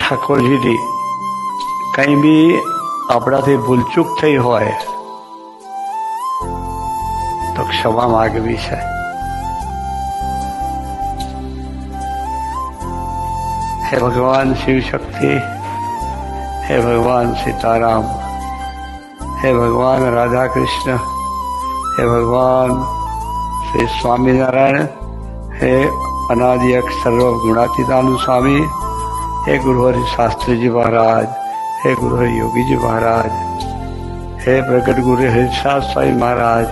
ઠાકોરજીની કંઈ બી આપણાથી ભૂલચૂક થઈ હોય તો ક્ષમા માગવી છે. હે ભગવાન શિવ શક્તિ, હે ભગવાન સીતારામ, હે ભગવાન રાધા કૃષ્ણ, હે ભગવાન શ્રી સ્વામિનારાયણ, હે અનાદિ સર્વ ગુણાતીતાનું સ્વામી, હે ગુરુહરિ શાસ્ત્રીજી મહારાજ, હે ગુરુહરિ યોગીજી મહારાજ, હે પ્રગટ ગુરુ હરિશાસ્ત્ર સ્વામી મહારાજ,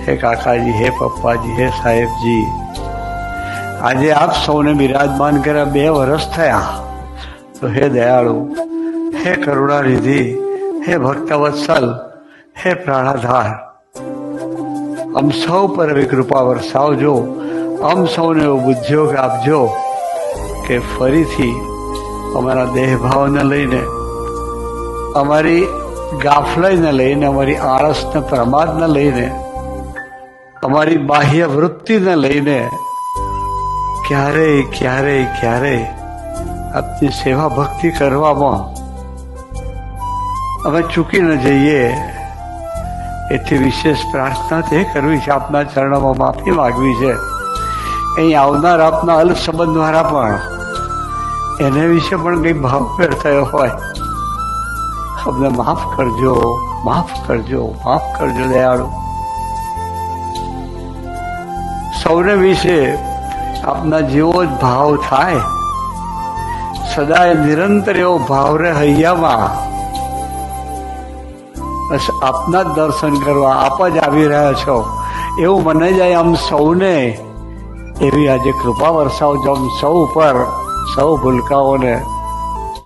હે કાકાજી, હે પપ્પાજી, હે સાહેબજી, આજે આપ સૌને બિરાજમાન કર્યા 2 વર્ષ થયા. તો હે દયાળુ, હે કરુણાનિધિ, હે ભક્તવત્સલ, હે પ્રાણાધાર, આમ સૌ પર કૃપા વરસાવજો. આમ સૌને એવો બુદ્ધિયોગ આપજો કે ફરીથી અમારા દેહભાવને લઈને, અમારી ગાફલાઈને લઈને, અમારી આળસને પ્રમાદને લઈને, અમારી બાહ્ય વૃત્તિને લઈને ક્યારેય ક્યારેય ક્યારેય આપની સેવા ભક્તિ કરવામાં અમે ચૂકી ન જઈએ એથી વિશેષ પ્રાર્થના તે કરવી છે. આપના ચરણોમાં માફી માગવી છે. અહીં આવનાર આપના અલ્પ સંબંધ દ્વારા પણ એને વિશે પણ કંઈ ભાવભેર થયો હોય, અમને માફ કરજો, માફ કરજો, માફ કરજો દયાળુ. સૌને વિશે આપના જેવો જ ભાવ થાય, સદાય નિરંતર એવો ભાવ રહે હૈયામાં. બસ આપના જ દર્શન કરવા આપ જ આવી રહ્યા છો એવું મને જાય. આમ સૌને એવી આજે કૃપા વરસાવજો, આમ સૌ ઉપર, સૌ ભૂલકાઓને